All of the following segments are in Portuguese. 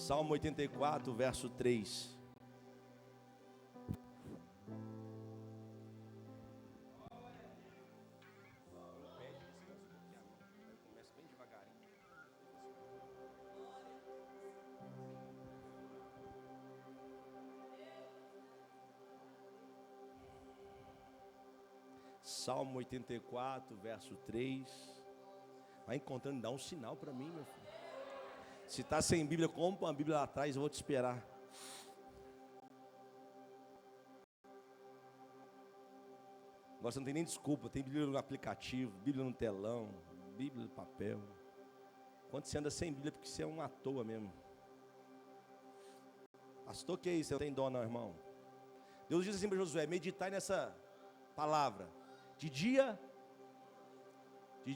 Salmo 84, verso 3. Salmo 84, verso 3. Vai encontrando, dá um sinal para mim, meu filho. Se está sem Bíblia, compra uma Bíblia lá atrás, eu vou te esperar. Agora você não tem nem desculpa, tem Bíblia no aplicativo, Bíblia no telão, Bíblia no papel. Quando você anda sem Bíblia, é porque você é um à toa mesmo. Pastor, que é isso? Você não tem dó não, irmão. Deus diz assim para Josué: meditai nessa palavra, de dia e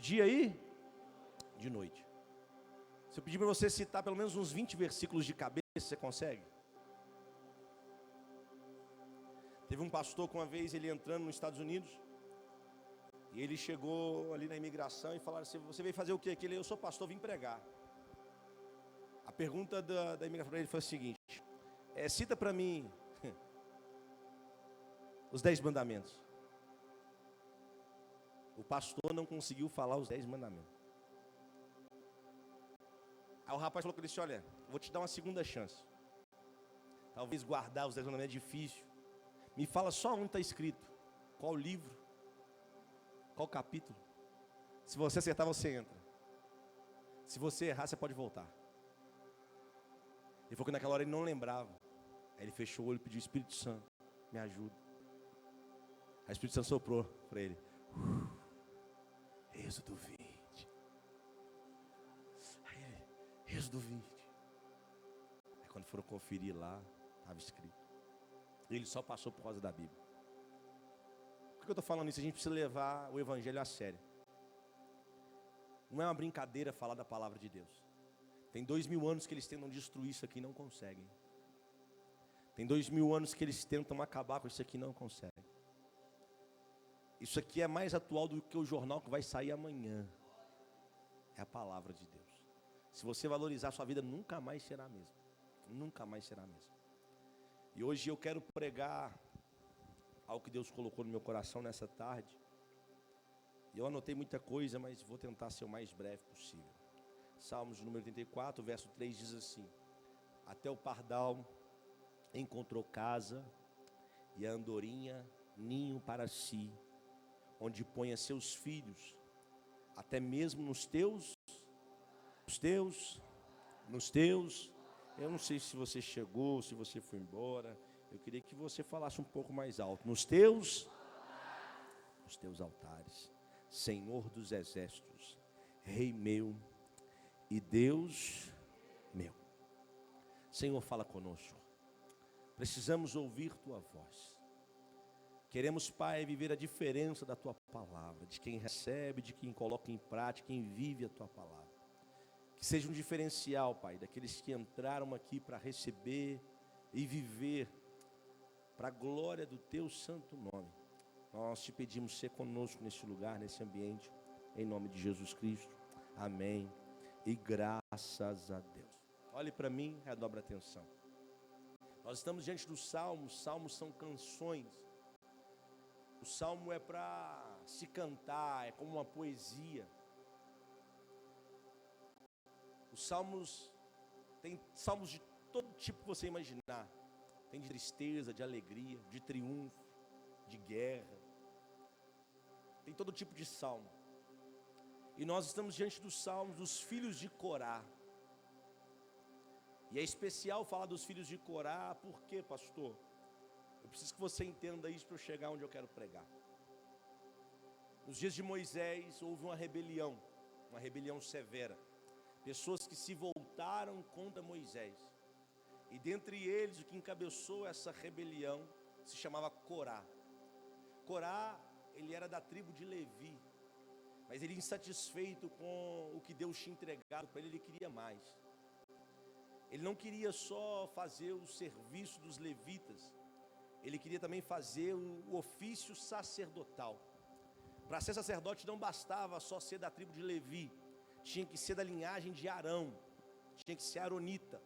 de noite. Se eu pedir para você citar pelo menos uns 20 versículos de cabeça, você consegue? Teve um pastor que uma vez ele entrando nos Estados Unidos, e ele chegou ali na imigração e falaram assim: você veio fazer o quê aqui? Ele: eu sou pastor, vim pregar. A pergunta da imigração para ele foi a seguinte: cita para mim os 10 mandamentos. O pastor não conseguiu falar os 10 mandamentos. Aí o rapaz falou com ele assim: olha, vou te dar uma segunda chance. Talvez guardar os 10 mandamentos é difícil. Me fala só onde está escrito. Qual livro? Qual capítulo? Se você acertar, você entra. Se você errar, você pode voltar. Ele falou que naquela hora ele não lembrava. Aí ele fechou o olho e pediu: Espírito Santo, me ajuda. Aí o Espírito Santo soprou para ele: Êxodo 20. Aí ele: Êxodo 20. Aí quando foram conferir lá, estava escrito. Ele só passou por causa da Bíblia. Por que eu estou falando isso? A gente precisa levar o Evangelho a sério. Não é uma brincadeira falar da palavra de Deus. Tem 2000 anos que eles tentam destruir isso aqui e não conseguem. Tem 2000 anos que eles tentam acabar com isso aqui e não conseguem. Isso aqui é mais atual do que o jornal que vai sair amanhã. É a palavra de Deus. Se você valorizar a sua vida, nunca mais será a mesma. Nunca mais será a mesma. E hoje eu quero pregar algo que Deus colocou no meu coração nessa tarde. E eu anotei muita coisa, mas vou tentar ser o mais breve possível. Salmos número 84, verso 3 diz assim: até o pardal encontrou casa, e a andorinha ninho para si, onde põe a seus filhos, até mesmo nos teus. Eu não sei se você chegou, se você foi embora. Eu queria que você falasse um pouco mais alto. Nos teus altares, Senhor dos exércitos, Rei meu e Deus meu. Senhor, fala conosco. Precisamos ouvir tua voz. Queremos, Pai, viver a diferença da tua palavra, de quem recebe, de quem coloca em prática, quem vive a tua palavra. Que seja um diferencial, Pai, daqueles que entraram aqui para receber e viver para a glória do teu santo nome. Nós te pedimos ser conosco neste lugar, nesse ambiente, em nome de Jesus Cristo. Amém. E graças a Deus. Olhe para mim, redobre a atenção. Nós estamos diante dos salmos. Salmos são canções. O salmo é para se cantar, é como uma poesia. Os salmos, tem salmos de todo tipo que você imaginar. Tem de tristeza, de alegria, de triunfo, de guerra. Tem todo tipo de salmo. E nós estamos diante dos salmos dos filhos de Corá. E é especial falar dos filhos de Corá, por quê, pastor? Eu preciso que você entenda isso para eu chegar onde eu quero pregar. Nos dias de Moisés houve uma rebelião severa. Pessoas que se voltaram contra Moisés. E dentre eles, o que encabeçou essa rebelião se chamava Corá. Corá, ele era da tribo de Levi. Mas ele, insatisfeito com o que Deus tinha entregado para ele, ele queria mais. Ele não queria só fazer o serviço dos levitas. Ele queria também fazer o ofício sacerdotal. Para ser sacerdote não bastava só ser da tribo de Levi. Tinha que ser da linhagem de Arão. Tinha que ser aronita.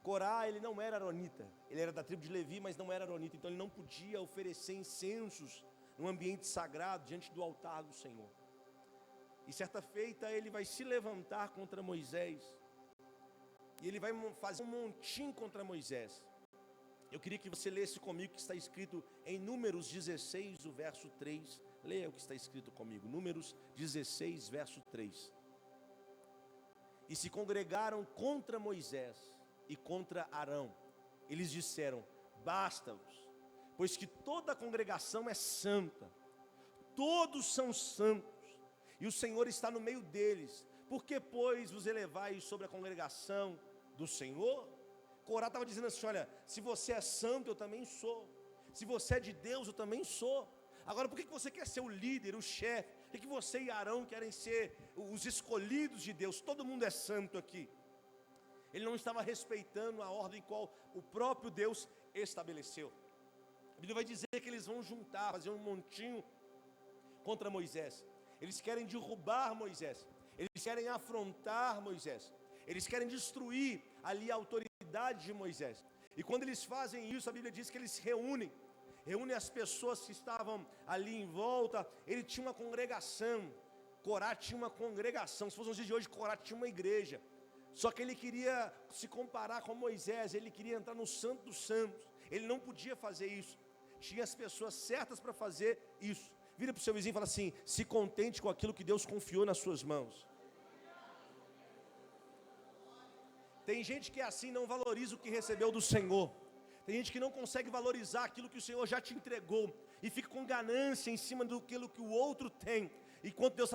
Corá, ele não era aronita, ele era da tribo de Levi, mas não era aronita, então ele não podia oferecer incensos no ambiente sagrado, diante do altar do Senhor. E certa feita ele vai se levantar contra Moisés, e ele vai fazer um montim contra Moisés. Eu queria que você lesse comigo o que está escrito em Números 16, o verso 3. Leia o que está escrito comigo, Números 16, verso 3. E se congregaram contra Moisés e contra Arão. Eles disseram: basta-vos, pois que toda a congregação é santa, todos são santos, e o Senhor está no meio deles. Por que, pois, vos elevais sobre a congregação do Senhor? Corá estava dizendo assim: olha, se você é santo, eu também sou. Se você é de Deus, eu também sou. Agora, por que você quer ser o líder, o chefe? Por que você e Arão querem ser os escolhidos de Deus? Todo mundo é santo aqui. Ele não estava respeitando a ordem qual o próprio Deus estabeleceu. A Bíblia vai dizer que eles vão juntar, fazer um montinho contra Moisés. Eles querem derrubar Moisés. Eles querem afrontar Moisés. Eles querem destruir ali a autoridade de Moisés. E quando eles fazem isso, a Bíblia diz que eles reúnem as pessoas que estavam ali em volta. Ele tinha uma congregação. Corá tinha uma congregação. Se fosse nos dias de hoje, Corá tinha uma igreja. Só que ele queria se comparar com Moisés. Ele queria entrar no Santo dos Santos. Ele não podia fazer isso. Tinha as pessoas certas para fazer isso. Vira para o seu vizinho e fala assim: se contente com aquilo que Deus confiou nas suas mãos. Tem gente que é assim, não valoriza o que recebeu do Senhor. Tem gente que não consegue valorizar aquilo que o Senhor já te entregou, e fica com ganância em cima daquilo que o outro tem, enquanto Deus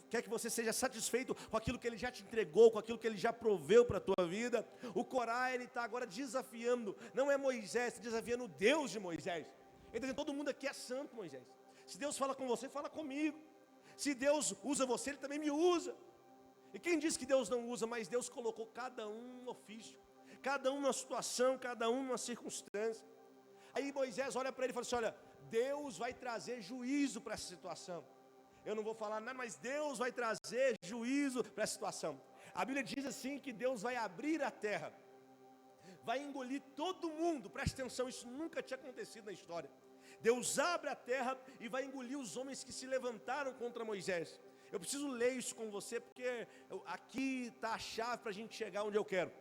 quer que você seja satisfeito com aquilo que Ele já te entregou, com aquilo que Ele já proveu para a tua vida. O Corá, ele está agora desafiando, não é Moisés, está desafiando o Deus de Moisés. Ele está dizendo: todo mundo aqui é santo, Moisés. Se Deus fala com você, fala comigo. Se Deus usa você, Ele também me usa. E quem diz que Deus não usa? Mas Deus colocou cada um no ofício, cada um numa situação, cada um numa circunstância. Aí Moisés olha para ele e fala assim: olha, Deus vai trazer juízo para essa situação. Eu não vou falar nada, mas Deus vai trazer juízo para essa situação. A Bíblia diz assim que Deus vai abrir a terra, vai engolir todo mundo. Preste atenção, isso nunca tinha acontecido na história. Deus abre a terra e vai engolir os homens que se levantaram contra Moisés. Eu preciso ler isso com você, porque aqui está a chave para a gente chegar onde eu quero.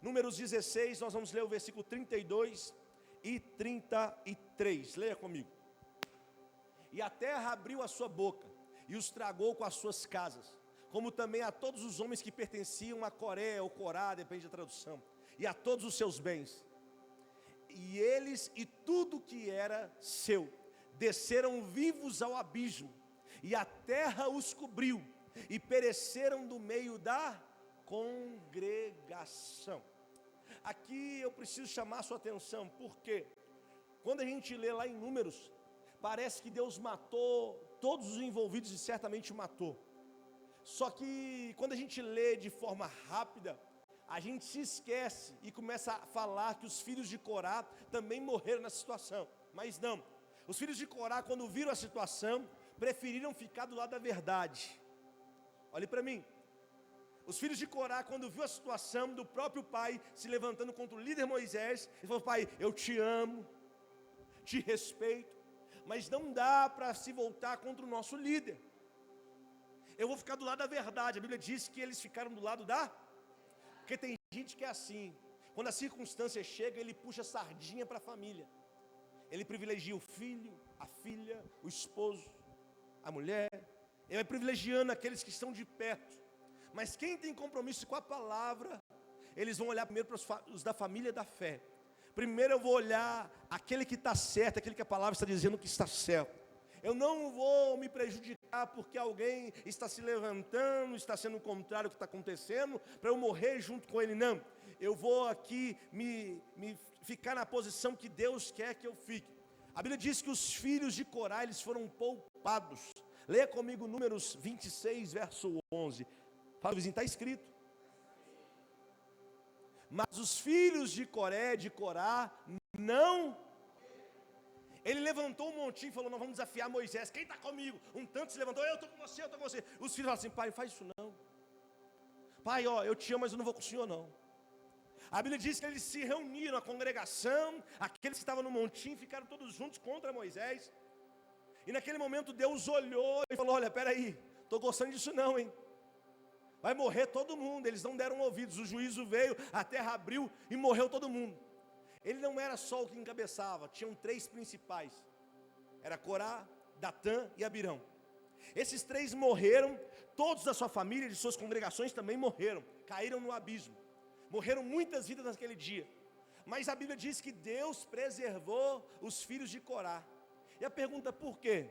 Números 16, nós vamos ler o versículo 32 e 33. Leia comigo. E a terra abriu a sua boca e os tragou com as suas casas, como também a todos os homens que pertenciam a Coré ou Corá, depende da tradução, e a todos os seus bens. E eles e tudo que era seu desceram vivos ao abismo, e a terra os cobriu, e pereceram do meio da congregação. Aqui eu preciso chamar a sua atenção, porque quando a gente lê lá em Números, parece que Deus matou todos os envolvidos, e certamente matou. Só que quando a gente lê de forma rápida, a gente se esquece e começa a falar que os filhos de Corá também morreram nessa situação. Mas não, os filhos de Corá, quando viram a situação, preferiram ficar do lado da verdade. Olhe para mim. Os filhos de Corá, quando viu a situação do próprio pai se levantando contra o líder Moisés, ele falou: pai, eu te amo, te respeito, mas não dá para se voltar contra o nosso líder. Eu vou ficar do lado da verdade. A Bíblia diz que eles ficaram do lado da... Porque tem gente que é assim, quando a circunstância chega, ele puxa sardinha para a família. Ele privilegia o filho, a filha, o esposo, a mulher. Ele vai privilegiando aqueles que estão de perto. Mas quem tem compromisso com a palavra, eles vão olhar primeiro para os da família da fé. Primeiro eu vou olhar aquele que está certo, aquele que a palavra está dizendo que está certo. Eu não vou me prejudicar porque alguém está se levantando, está sendo contrário ao que está acontecendo, para eu morrer junto com ele, não. Eu vou aqui me ficar na posição que Deus quer que eu fique. A Bíblia diz que os filhos de Corá, eles foram poupados. Leia comigo Números 26, verso 11. Fala, vizinho, está escrito. Mas os filhos de Corá, não. Ele levantou um montinho e falou: nós vamos desafiar Moisés. Quem está comigo? Um tanto se levantou: eu estou com você, eu estou com você. Os filhos falaram assim: pai, não faz isso não. Pai, ó, eu te amo, mas eu não vou com o senhor não. A Bíblia diz que eles se reuniram, a congregação, aqueles que estavam no montinho, ficaram todos juntos contra Moisés. E naquele momento Deus olhou e falou: olha, peraí, estou gostando disso não, hein? Vai morrer todo mundo. Eles não deram ouvidos, o juízo veio, a terra abriu e morreu todo mundo. Ele não era só o que encabeçava, tinham 3 principais. Era Corá, Datã e Abirão. Esses 3 morreram, todos da sua família, de suas congregações também morreram, caíram no abismo. Morreram muitas vidas naquele dia. Mas a Bíblia diz que Deus preservou os filhos de Corá. E a pergunta por quê?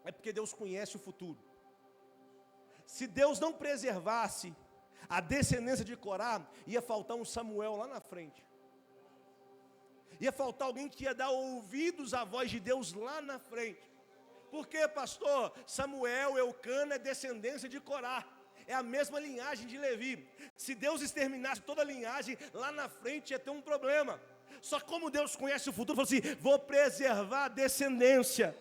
É porque Deus conhece o futuro. Se Deus não preservasse a descendência de Corá, ia faltar um Samuel lá na frente. Ia faltar alguém que ia dar ouvidos à voz de Deus lá na frente. Por quê, pastor? Samuel, Eucana é descendência de Corá. É a mesma linhagem de Levi. Se Deus exterminasse toda a linhagem, lá na frente ia ter um problema. Só que como Deus conhece o futuro, falou assim: vou preservar a descendência.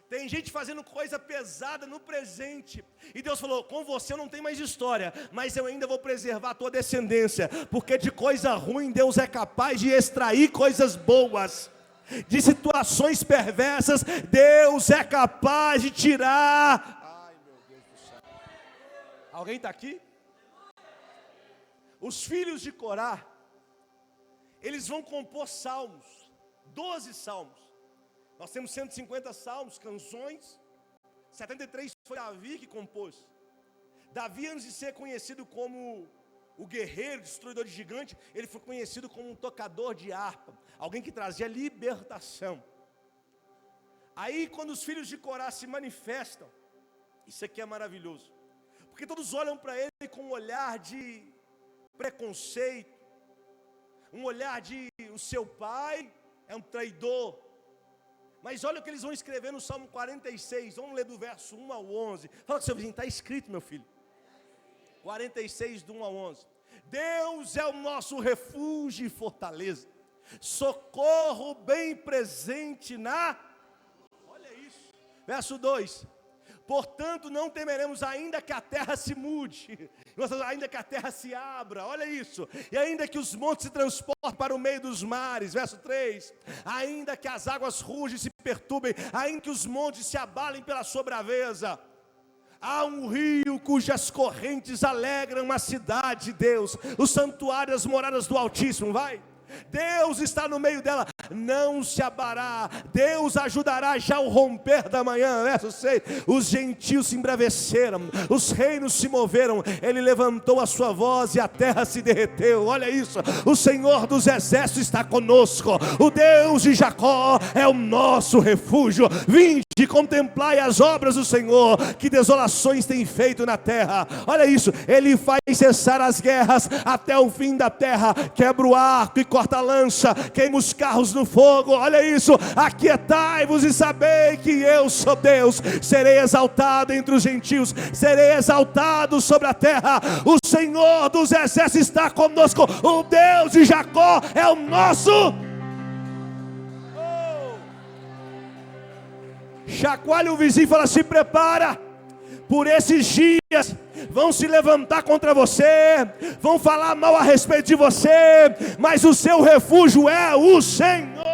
Tem gente fazendo coisa pesada no presente, e Deus falou: com você eu não tenho mais história, mas eu ainda vou preservar a tua descendência, porque de coisa ruim Deus é capaz de extrair coisas boas. De situações perversas, Deus é capaz de tirar. Ai, meu Deus do céu. Alguém está aqui? Os filhos de Corá, eles vão compor salmos, 12 salmos. Nós temos 150 salmos, canções. 73 foi Davi que compôs. Davi, antes de ser conhecido como o guerreiro, destruidor de gigante, ele foi conhecido como um tocador de harpa, alguém que trazia libertação. Aí quando os filhos de Corá se manifestam, isso aqui é maravilhoso, porque todos olham para ele com um olhar de preconceito, um olhar de: o seu pai é um traidor. Mas olha o que eles vão escrever no Salmo 46, vamos ler do verso 1 ao 11. Fala com o seu vizinho: está escrito, meu filho. 46, do 1 ao 11. Deus é o nosso refúgio e fortaleza, socorro bem presente na... Olha isso. Verso 2. Portanto não temeremos, ainda que a terra se mude, ainda que a terra se abra, olha isso, e ainda que os montes se transportem para o meio dos mares, verso 3, ainda que as águas rugem e se perturbem, ainda que os montes se abalem pela sua braveza, há um rio cujas correntes alegram a cidade de Deus, o santuário, as moradas do Altíssimo. Vai, Deus está no meio dela, não se abalará, Deus ajudará já ao romper da manhã. Verso 6, os gentios se embraveceram, os reinos se moveram, ele levantou a sua voz e a terra se derreteu. Olha isso, o Senhor dos exércitos está conosco, o Deus de Jacó é o nosso refúgio. Vinde e contemplai as obras do Senhor, que desolações tem feito na terra. Olha isso, ele faz cessar as guerras até o fim da terra, quebra o arco e corta a lança, queima os carros no fogo. Olha isso, aquietai-vos e sabei que eu sou Deus, serei exaltado entre os gentios, serei exaltado sobre a terra, o Senhor dos exércitos está conosco, o Deus de Jacó é o nosso... Chacoalha o vizinho e fala: se prepara, por esses dias vão se levantar contra você, vão falar mal a respeito de você, mas o seu refúgio é o Senhor.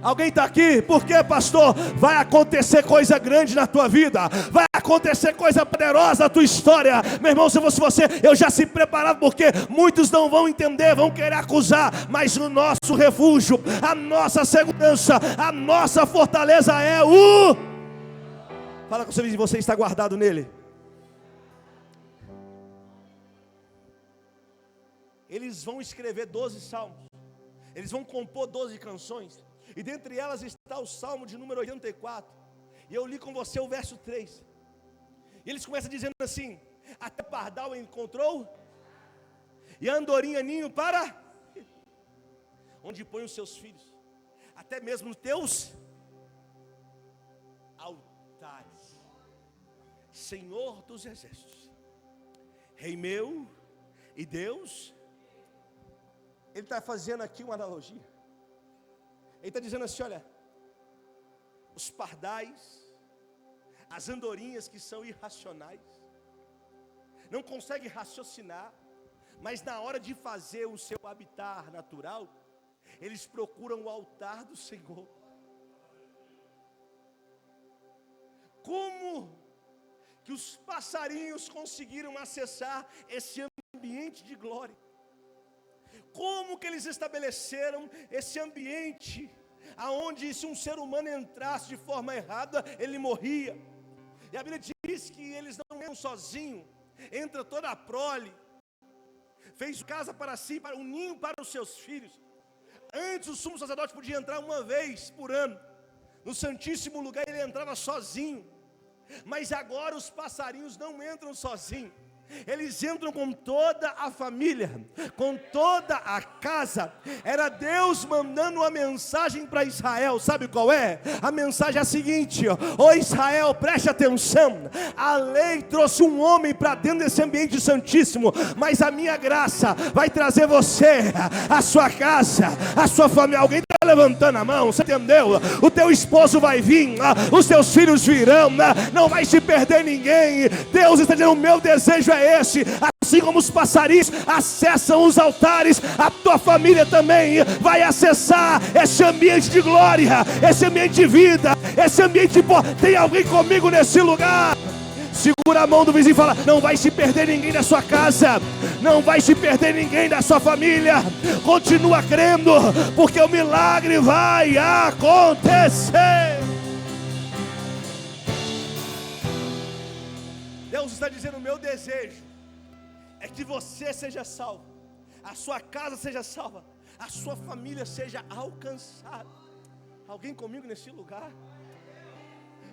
Alguém está aqui? Por quê, pastor? Vai acontecer coisa grande na tua vida, vai acontecer coisa poderosa na tua história. Meu irmão, se fosse você, eu já se preparava, porque muitos não vão entender, vão querer acusar, mas o nosso refúgio, a nossa segurança, a nossa fortaleza é o... Fala com o seu vizinho: você está guardado nele. Eles vão escrever 12 salmos, eles vão compor 12 canções, e dentre elas está o salmo de número 84. E eu li com você o verso 3. E eles começam dizendo assim: até pardal encontrou, e a andorinha ninho para... onde põe os seus filhos, até mesmo os teus altares. Senhor dos exércitos, Rei meu e Deus. Ele está fazendo aqui uma analogia. Ele está dizendo assim: olha, os pardais, as andorinhas que são irracionais, não conseguem raciocinar, mas na hora de fazer o seu habitat natural, eles procuram o altar do Senhor. Como que os passarinhos conseguiram acessar esse ambiente de glória? Como que eles estabeleceram esse ambiente aonde se um ser humano entrasse de forma errada, ele morria? E a Bíblia diz que eles não entram sozinhos, entra toda a prole, fez casa para si, para um ninho para os seus filhos. Antes o sumo sacerdote podia entrar uma vez por ano, no santíssimo lugar ele entrava sozinho, mas agora os passarinhos não entram sozinhos, eles entram com toda a família, com toda a casa. Era Deus mandando uma mensagem para Israel. Sabe qual é? A mensagem é a seguinte: ó Israel, preste atenção. A lei trouxe um homem para dentro desse ambiente santíssimo, mas a minha graça vai trazer você, a sua casa, a sua família. Alguém está levantando a mão, você entendeu? O teu esposo vai vir, os teus filhos virão, não vai se perder ninguém. Deus está dizendo: o meu desejo é esse. Assim como os passarinhos acessam os altares, a tua família também vai acessar esse ambiente de glória, esse ambiente de vida, esse ambiente de... Tem alguém comigo nesse lugar? Segura a mão do vizinho e fala: não vai se perder ninguém da sua casa, não vai se perder ninguém da sua família. Continua crendo, porque o milagre vai acontecer. Deus está dizendo: o meu desejo é que você seja salvo, a sua casa seja salva, a sua família seja alcançada. Alguém comigo nesse lugar?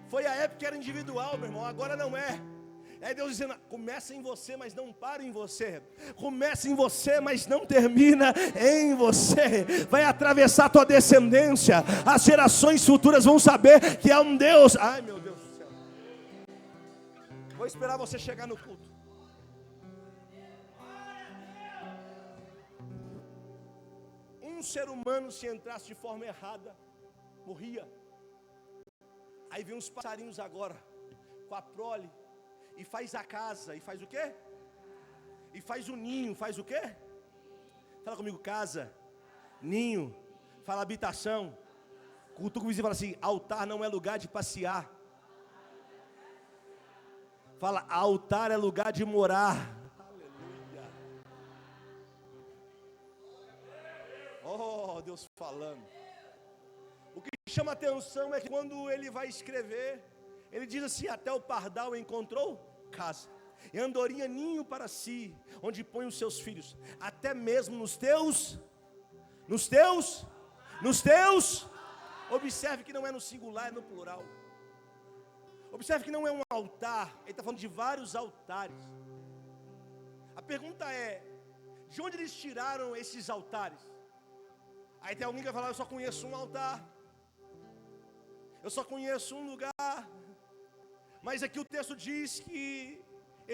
Foi a época que era individual, meu irmão, agora não é. É Deus dizendo: começa em você, mas não para em você. Começa em você, mas não termina em você. Vai atravessar a tua descendência. As gerações futuras vão saber que há um Deus. Ai, meu Deus do céu. Vou esperar você chegar no culto. Um ser humano, se entrasse de forma errada, morria. Aí vem uns passarinhos agora, com a prole, e faz a casa, e faz o quê? E faz o ninho, faz o quê? Fala comigo: casa, ninho, fala habitação. Cutuca o vizinho e fala assim: altar não é lugar de passear. Fala: altar é lugar de morar. Aleluia. Oh, Deus falando. O que chama atenção é que quando ele vai escrever, ele diz assim: até o pardal encontrou casa, e andorinha ninho para si, onde põe os seus filhos. Até mesmo nos teus, observe que não é no singular, é no plural. Observe que não é um altar, ele está falando de vários altares. A pergunta é: de onde eles tiraram esses altares? Aí tem alguém que vai falar: eu só conheço um altar, eu só conheço um lugar. Mas aqui o texto diz que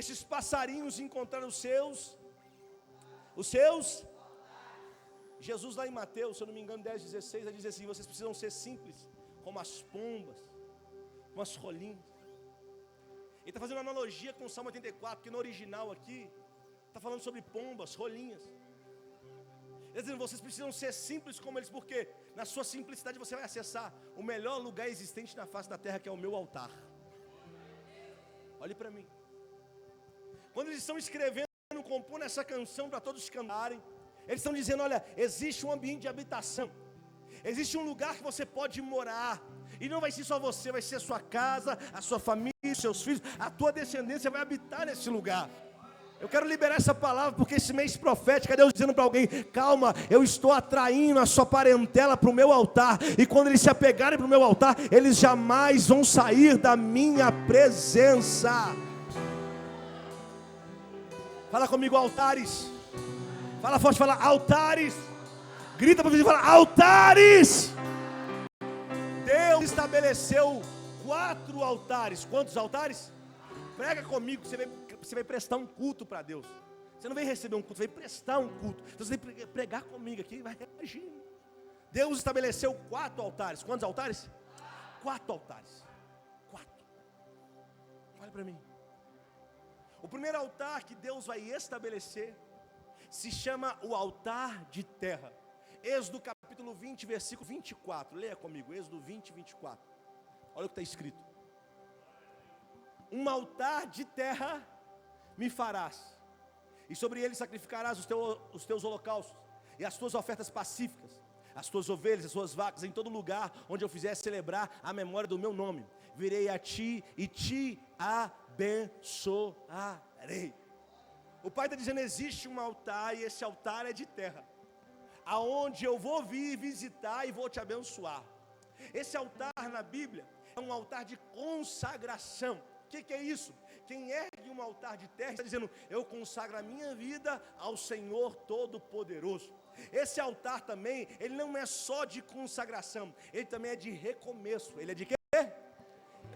esses passarinhos encontraram os seus. Jesus lá em Mateus, se eu não me engano 10:16, ele diz assim: vocês precisam ser simples como as pombas, como as rolinhas. Ele está fazendo uma analogia com o Salmo 84, que no original aqui está falando sobre pombas, rolinhas. Ele está dizendo: vocês precisam ser simples como eles, porque na sua simplicidade você vai acessar o melhor lugar existente na face da terra, que é o meu altar. Olhe para mim. Quando eles estão escrevendo, compondo essa canção para todos cantarem, eles estão dizendo: olha, existe um ambiente de habitação, existe um lugar que você pode morar, e não vai ser só você, vai ser a sua casa, a sua família, os seus filhos, a tua descendência vai habitar nesse lugar. Eu quero liberar essa palavra, porque esse mês profético é Deus dizendo para alguém: calma, eu estou atraindo a sua parentela para o meu altar, e quando eles se apegarem para o meu altar, eles jamais vão sair da minha presença. Fala comigo: altares. Fala forte, fala altares. Grita para o vizinho e fala: altares. Deus estabeleceu 4 altares. Quantos altares? Prega comigo, você vai prestar um culto para Deus. Você não vai receber um culto, você vai prestar um culto. Então você vai pregar comigo aqui e vai reagir. Deus estabeleceu 4 altares. Quantos altares? 4 altares. 4. Olha para mim. O primeiro altar que Deus vai estabelecer se chama o altar de terra. Êxodo capítulo 20, versículo 24. Leia comigo, Êxodo 20, 24. Olha o que está escrito. Um altar de terra me farás, e sobre ele sacrificarás os teus holocaustos, e as tuas ofertas pacíficas, as tuas ovelhas, as tuas vacas, em todo lugar onde eu fizer celebrar a memória do meu nome. Virei a ti e te abençoarei. O Pai está dizendo, existe um altar, e esse altar é de terra, aonde eu vou vir visitar e vou te abençoar. Esse altar na Bíblia é um altar de consagração. O que é isso? Quem ergue um altar de terra está dizendo, eu consagro a minha vida ao Senhor Todo-Poderoso. Esse altar também, ele não é só de consagração, ele também é de recomeço. Ele é de quê?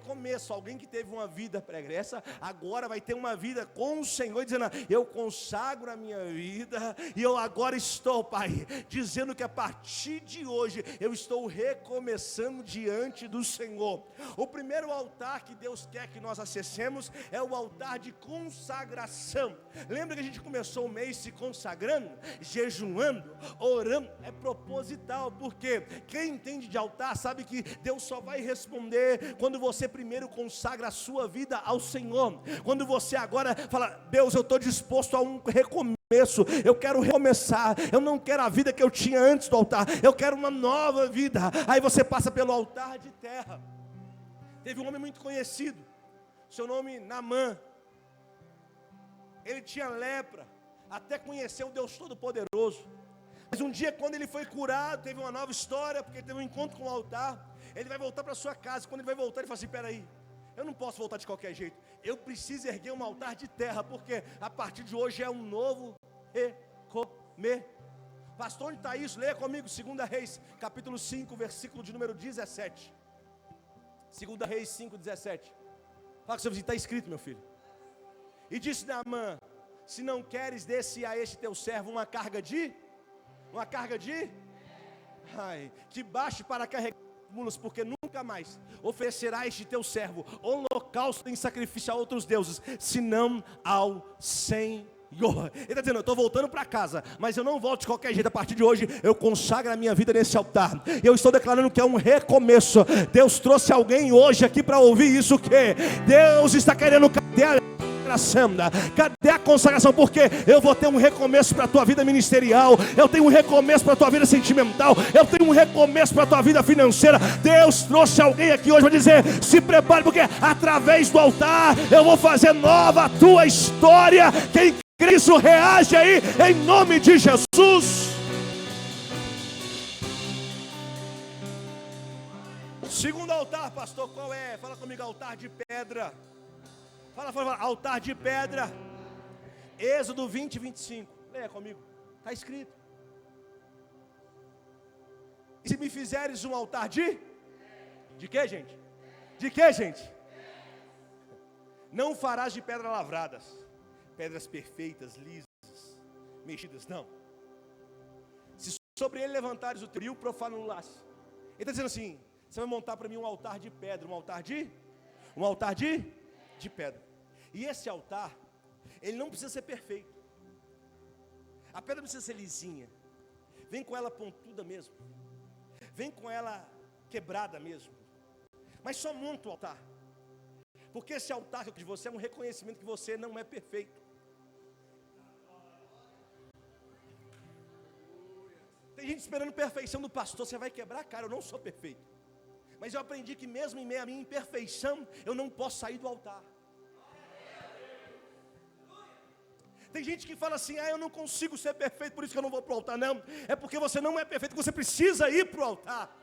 Começo. Alguém que teve uma vida pregressa, agora vai ter uma vida com o Senhor, dizendo, eu consagro a minha vida, e eu agora estou, Pai, dizendo que a partir de hoje, eu estou recomeçando diante do Senhor. O primeiro altar que Deus quer que nós acessemos, é o altar de consagração. Lembra que a gente começou o mês se consagrando, jejuando, orando? É proposital, porque quem entende de altar, sabe que Deus só vai responder quando você primeiro consagra a sua vida ao Senhor. Quando você agora fala, Deus, eu estou disposto a um recomeço, eu quero recomeçar, eu não quero a vida que eu tinha antes do altar, eu quero uma nova vida. Aí você passa pelo altar de terra. Teve um homem muito conhecido, seu nome Naamã. Ele tinha lepra, até conhecer o Deus Todo-Poderoso. Mas um dia, quando ele foi curado, teve uma nova história, porque ele teve um encontro com o altar. Ele vai voltar para sua casa. Quando ele vai voltar, ele fala assim, peraí, eu não posso voltar de qualquer jeito, eu preciso erguer um altar de terra, porque a partir de hoje é um novo recomeço. Pastor, onde está isso? Leia comigo, 2 Reis, capítulo 5, versículo de número 17. 2 Reis 5, 17. Fala com o seu vizinho, está escrito, meu filho. E disse Naamã, se não queres, desse a este teu servo uma carga de, que baixe para carregar mulas, porque nunca mais oferecerá este teu servo holocausto em sacrifício a outros deuses, senão ao Senhor. Ele está dizendo, eu estou voltando para casa, mas eu não volto de qualquer jeito. A partir de hoje eu consagro a minha vida nesse altar. Eu estou declarando que é um recomeço. Deus trouxe alguém hoje aqui para ouvir isso, que Deus está querendo, cadê a consagração? Porque eu vou ter um recomeço para a tua vida ministerial, eu tenho um recomeço para a tua vida sentimental, eu tenho um recomeço para a tua vida financeira. Deus trouxe alguém aqui hoje para dizer, se prepare, porque através do altar eu vou fazer nova a tua história. Quem crê nisso, reage aí em nome de Jesus. Segundo altar, pastor, qual é? Fala comigo, altar de pedra. Fala, altar de pedra. Êxodo 20, 25. Leia comigo, está escrito. E se me fizeres um altar de quê, gente? De quê, gente? Não farás de pedra lavradas, pedras perfeitas, lisas, mexidas, não. Se sobre ele levantares o teu profano-las. Ele está dizendo assim, você vai montar para mim um altar de pedra, um altar de pedra. E esse altar, ele não precisa ser perfeito. A pedra precisa ser lisinha. Vem com ela pontuda mesmo. Vem com ela quebrada mesmo. Mas só monta o altar. Porque esse altar de você é um reconhecimento que você não é perfeito. Tem gente esperando perfeição do pastor. Você vai quebrar a cara, eu não sou perfeito. Mas eu aprendi que mesmo em meio à minha imperfeição, eu não posso sair do altar. Tem gente que fala assim, eu não consigo ser perfeito, por isso que eu não vou para o altar. Não, é porque você não é perfeito, que você precisa ir para o altar.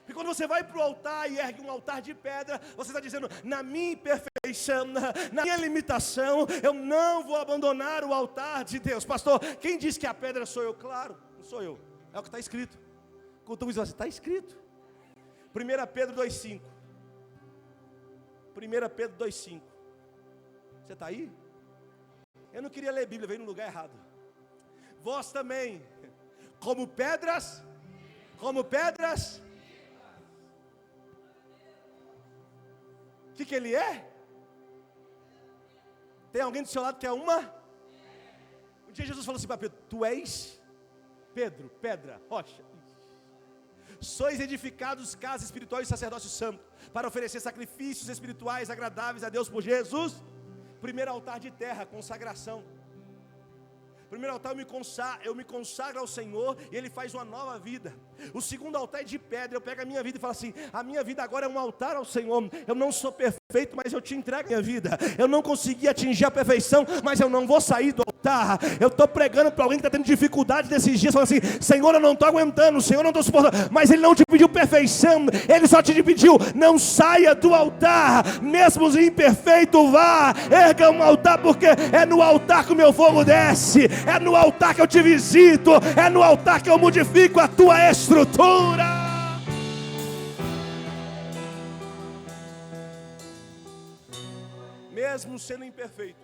E quando você vai para o altar e ergue um altar de pedra, você está dizendo, na minha imperfeição, na minha limitação, eu não vou abandonar o altar de Deus. Pastor, quem disse que a pedra sou eu? Claro, não sou eu, é o que está escrito. Quando você está escrito. 1 Pedro 2,5. 1 Pedro 2,5. Você está aí? Eu não queria ler Bíblia, veio no lugar errado. Vós também, como pedras. O que ele é? Tem alguém do seu lado que é uma? Um dia Jesus falou assim para Pedro: tu és Pedro, pedra, rocha. Sois edificados casa espiritual e sacerdócio santo, para oferecer sacrifícios espirituais agradáveis a Deus por Jesus. Primeiro altar de terra, consagração. Primeiro altar eu me consagro ao Senhor e Ele faz uma nova vida. O segundo altar é de pedra, eu pego a minha vida e falo assim: a minha vida agora é um altar ao Senhor. Eu não sou perfeito, mas eu te entrego a minha vida. Eu não consegui atingir a perfeição, mas eu não vou sair do altar. Eu estou pregando para alguém que está tendo dificuldade nesses dias, falando assim: Senhor, eu não estou aguentando, Senhor, eu não estou suportando. Mas Ele não te pediu perfeição, Ele só te pediu: não saia do altar, mesmo imperfeito, vá, erga um altar, porque é no altar que o meu fogo desce, é no altar que eu te visito, é no altar que eu modifico a tua estrutura. Mesmo sendo imperfeito,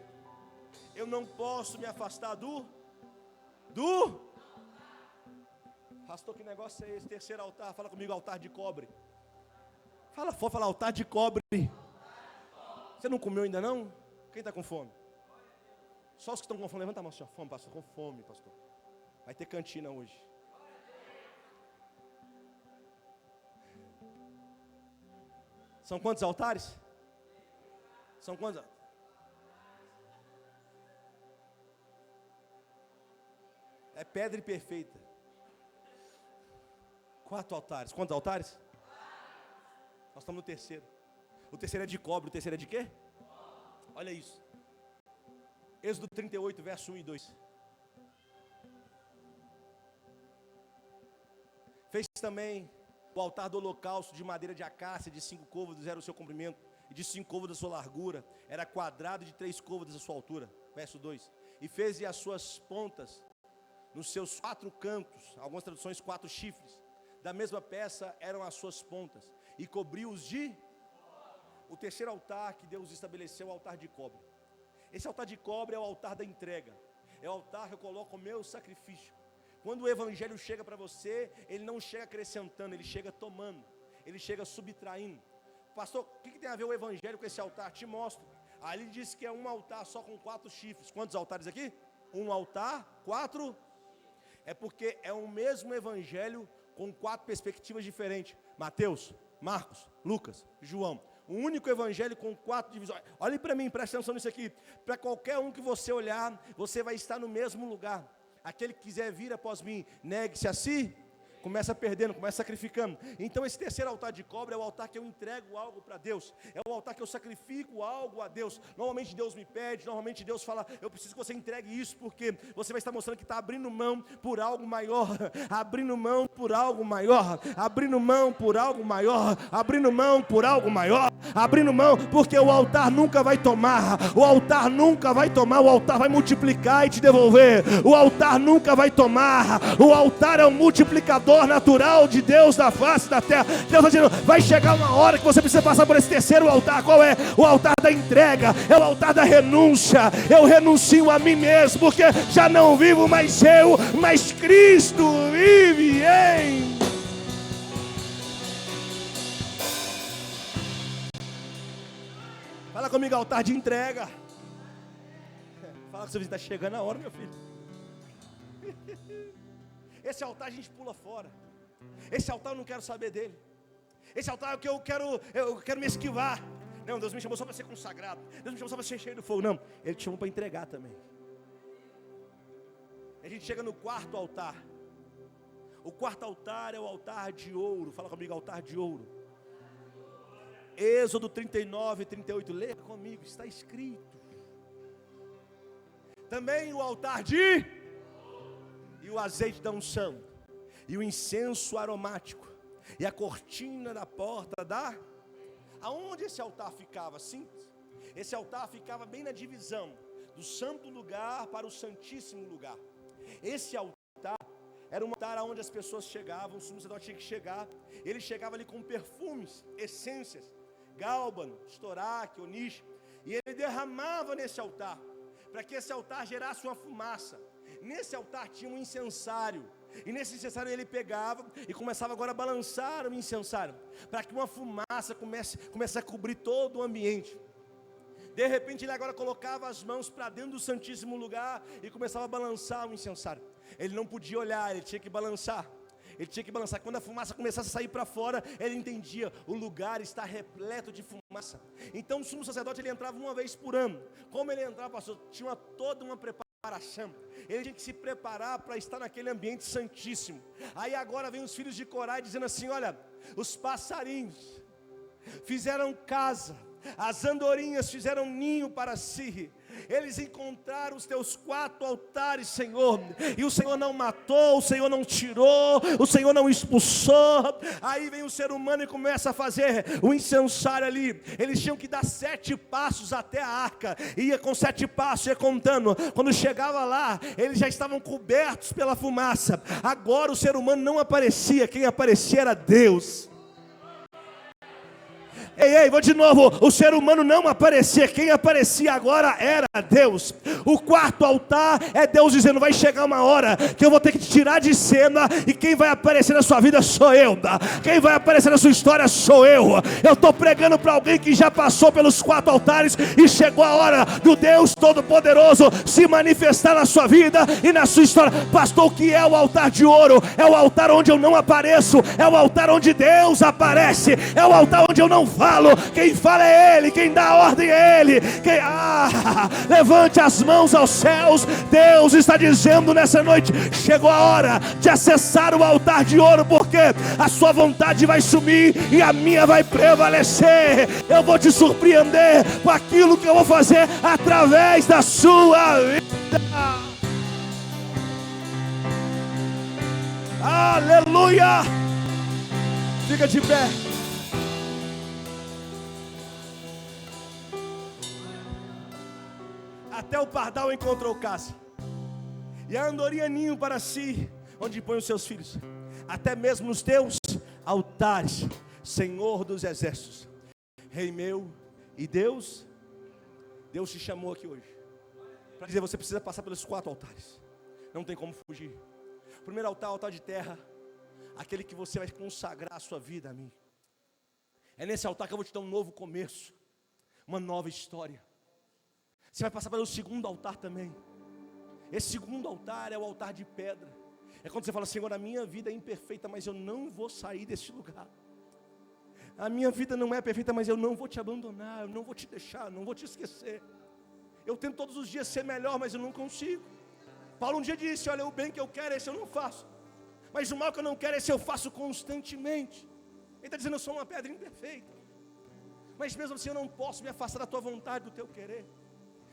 eu não posso me afastar do pastor, que negócio é esse? Terceiro altar, fala comigo: altar de cobre. Vou falar altar de cobre. Você não comeu ainda não? Quem está com fome? Só os que estão com fome, levanta a mão assim: fome, pastor, com fome, pastor. Vai ter cantina hoje. São quantos altares? São quantos? É pedra perfeita. 4 altares. Quantos altares? Nós estamos no terceiro. O terceiro é de cobre. O terceiro é de quê? Olha isso. Êxodo 38, verso 1 e 2. Fez também o altar do holocausto de madeira de acácia, de 5 côvados era o seu comprimento, e de 5 côvados a sua largura. Era quadrado de 3 côvados a sua altura. Verso 2. E fez as suas pontas nos seus 4 cantos, algumas traduções 4 chifres, da mesma peça eram as suas pontas, e cobriu-os de... O terceiro altar que Deus estabeleceu é o altar de cobre. Esse altar de cobre é o altar da entrega, é o altar que eu coloco o meu sacrifício. Quando o evangelho chega para você, ele não chega acrescentando, ele chega tomando, ele chega subtraindo. Pastor, o que tem a ver o evangelho com esse altar? Te mostro. Ali diz que é um altar só com 4 chifres. Quantos altares aqui? Um altar, 4. É porque é o mesmo evangelho com 4 perspectivas diferentes. Mateus, Marcos, Lucas, João. O único evangelho com 4 divisões. Olhe para mim, preste atenção nisso aqui. Para qualquer um que você olhar, você vai estar no mesmo lugar. Aquele que quiser vir após mim, negue-se a si. Começa perdendo, começa sacrificando. Então esse terceiro altar de cobre é o altar que eu entrego algo para Deus. É o altar que eu sacrifico algo a Deus. Normalmente Deus me pede, normalmente Deus fala: eu preciso que você entregue isso, porque você vai estar mostrando que está abrindo mão por algo maior. Abrindo mão por algo maior. Abrindo mão por algo maior. Abrindo mão por algo maior. Abrindo mão, porque o altar nunca vai tomar. O altar nunca vai tomar. O altar vai multiplicar e te devolver. O altar nunca vai tomar. O altar é um multiplicador natural de Deus na face da terra. Deus está dizendo: vai chegar uma hora que você precisa passar por esse terceiro altar. Qual é? O altar da entrega, é o altar da renúncia. Eu renuncio a mim mesmo, porque já não vivo mais eu, mas Cristo vive em... Fala comigo: altar de entrega. Fala que você está chegando a hora, meu filho. Esse altar a gente pula fora. Esse altar eu não quero saber dele. Esse altar é o que eu quero me esquivar. Não, Deus me chamou só para ser consagrado. Deus me chamou só para ser cheio do fogo. Não, Ele te chamou para entregar também. A gente chega no 4º altar. O 4º altar é o altar de ouro. Fala comigo: altar de ouro. Êxodo 39, 38. Leia comigo, está escrito. Também o altar de... E o azeite da unção, e o incenso aromático, e a cortina da porta da... Aonde esse altar ficava? Simples. Esse altar ficava bem na divisão do santo lugar para o santíssimo lugar. Esse altar era um altar onde as pessoas chegavam, o sumo sacerdote tinha que chegar. Ele chegava ali com perfumes, essências, gálbano, estoraque, onixe, e ele derramava nesse altar, para que esse altar gerasse uma fumaça. Nesse altar tinha um incensário, e nesse incensário ele pegava e começava agora a balançar o incensário, para que uma fumaça comece a cobrir todo o ambiente. De repente ele agora colocava as mãos para dentro do Santíssimo Lugar e começava a balançar o incensário. Ele não podia olhar, ele tinha que balançar. Ele tinha que balançar. Quando a fumaça começasse a sair para fora, ele entendia: o lugar está repleto de fumaça. Então o sumo sacerdote, ele entrava uma vez por ano. Como ele entrava, pastor? Tinha toda uma preparação. Ele tinha que se preparar para estar naquele ambiente santíssimo. Aí agora vem os filhos de Corá dizendo assim: olha, os passarinhos fizeram casa, as andorinhas fizeram ninho para si. Eles encontraram os teus 4 altares, Senhor, e o Senhor não matou, o Senhor não tirou, o Senhor não expulsou. Aí vem o ser humano e começa a fazer o incensário ali. Eles tinham que dar 7 passos até a arca, ia com 7 passos, ia contando. Quando chegava lá, eles já estavam cobertos pela fumaça. Agora o ser humano não aparecia, quem aparecia era Deus. Ei, vou de novo, o ser humano não aparecia, quem aparecia agora era Deus. O 4º altar é Deus dizendo: vai chegar uma hora que eu vou ter que te tirar de cena, e quem vai aparecer na sua vida sou eu, quem vai aparecer na sua história sou eu. Eu estou pregando para alguém que já passou pelos 4 altares, e chegou a hora do Deus Todo-Poderoso se manifestar na sua vida e na sua história. Pastor, o que é o altar de ouro? É o altar onde eu não apareço, é o altar onde Deus aparece, é o altar onde eu não falo. Quem fala é Ele, quem dá a ordem é Ele. Levante as mãos aos céus. Deus está dizendo nessa noite: chegou a hora de acessar o altar de ouro, porque a sua vontade vai sumir e a minha vai prevalecer. Eu vou te surpreender com aquilo que eu vou fazer através da sua vida. Aleluia! Fica de pé. Até o pardal encontrou casa, e a andorinha ninho para si, onde põe os seus filhos. Até mesmo nos teus altares, Senhor dos exércitos, Rei meu e Deus. Deus te chamou aqui hoje para dizer: você precisa passar pelos 4 altares. Não tem como fugir. O primeiro altar, altar de terra, aquele que você vai consagrar a sua vida a mim. É nesse altar que eu vou te dar um novo começo, uma nova história. Você vai passar pelo 2º altar também. Esse 2º altar é o altar de pedra. É quando você fala: Senhor, a minha vida é imperfeita, mas eu não vou sair desse lugar. A minha vida não é perfeita, mas eu não vou te abandonar, eu não vou te deixar, não vou te esquecer. Eu tento todos os dias ser melhor, mas eu não consigo. Paulo um dia disse: olha, o bem que eu quero, esse eu não faço, mas o mal que eu não quero, esse eu faço constantemente. Ele está dizendo: eu sou uma pedra imperfeita, mas mesmo assim eu não posso me afastar da tua vontade, do teu querer.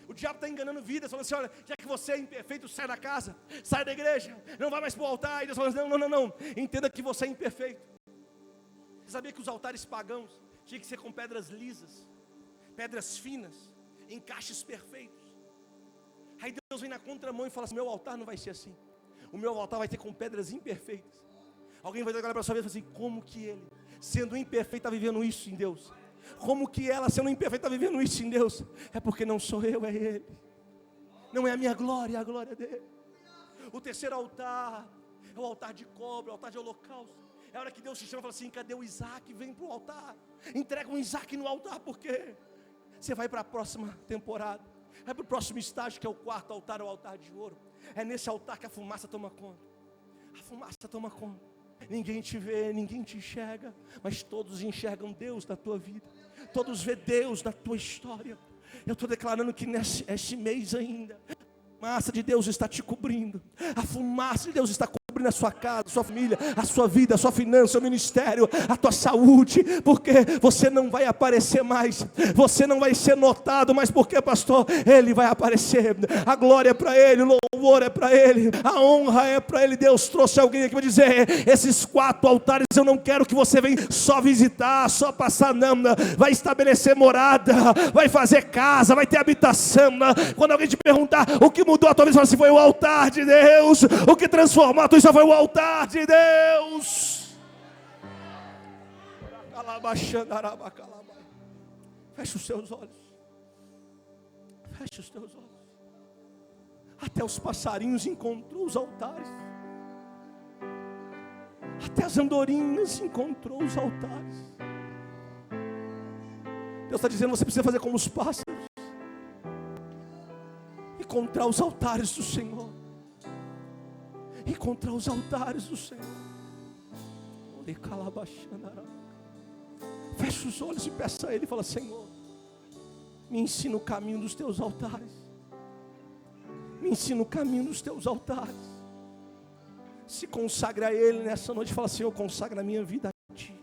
O diabo está enganando vidas, falando assim: olha, já que você é imperfeito, sai da casa, sai da igreja, não vai mais para o altar. E Deus falando assim: não, entenda que você é imperfeito. Você sabia que os altares pagãos tinham que ser com pedras lisas, pedras finas, encaixes perfeitos? Aí Deus vem na contramão e fala assim: meu altar não vai ser assim, o meu altar vai ter com pedras imperfeitas. Alguém vai olhar para a sua vida e falar assim: como que ele, sendo imperfeito, está vivendo isso em Deus? Como que ela, sendo imperfeita, está vivendo isso em Deus? É porque não sou eu, é Ele. Não é a minha glória, é a glória dele. O 3º altar é o altar de cobre, o altar de holocausto. É a hora que Deus te chama e fala assim: cadê o Isaac? Vem para o altar. Entrega um Isaac no altar, porque você vai para a próxima temporada, vai para o próximo estágio, que é o 4º altar, o altar de ouro. É nesse altar que a fumaça toma conta. A fumaça toma conta. Ninguém te vê, ninguém te enxerga, mas todos enxergam Deus na tua vida. Todos vê Deus na tua história. Eu estou declarando que nesse mês ainda, a fumaça de Deus está te cobrindo. A fumaça de Deus está cobrindo a sua casa, a sua família, a sua vida, a sua finança, o seu ministério, a tua saúde. Porque você não vai aparecer mais, você não vai ser notado, mas porque, pastor, Ele vai aparecer. A glória é para Ele, o louvor é para Ele, a honra é para Ele. Deus trouxe alguém aqui para dizer: esses 4 altares eu não quero que você venha só visitar, só passar, não. Vai estabelecer morada, vai fazer casa, vai ter habitação. Quando alguém te perguntar o que mudou a tua vida, você fala assim: foi o altar de Deus. O que transformou a tua vida foi o altar de Deus. Feche os seus olhos. Feche os teus olhos. Até os passarinhos encontrou os altares. Até as andorinhas encontrou os altares. Deus está dizendo: você precisa fazer como os pássaros. encontrar os altares do Senhor. Encontrar os altares do Senhor. Feche os olhos e peça a Ele. Fala: Senhor, me ensina o caminho dos teus altares. Me ensina o caminho dos teus altares. Se consagra a Ele nessa noite. Fala: Senhor, consagra a minha vida a Ti,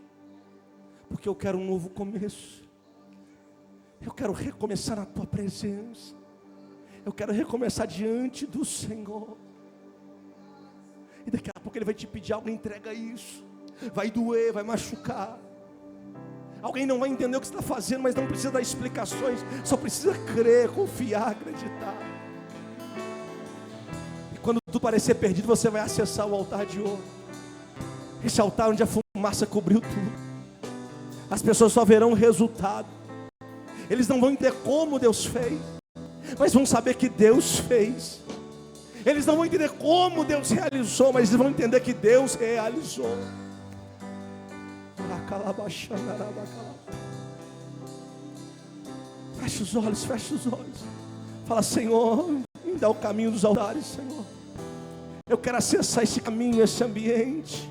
porque eu quero um novo começo. Eu quero recomeçar na Tua presença. Eu quero recomeçar diante do Senhor. E daqui a pouco Ele vai te pedir algo, entrega isso. Vai doer, vai machucar. Alguém não vai entender o que você está fazendo, mas não precisa dar explicações. Só precisa crer, confiar, acreditar. E quando tudo parecer perdido, você vai acessar o altar de ouro. Esse altar onde a fumaça cobriu tudo. As pessoas só verão o resultado. Eles não vão entender como Deus fez, mas vão saber que Deus fez. Eles não vão entender como Deus realizou, mas eles vão entender que Deus realizou. Feche os olhos, feche os olhos. Fala: Senhor, me dá o caminho dos altares, Senhor. Eu quero acessar esse caminho, esse ambiente.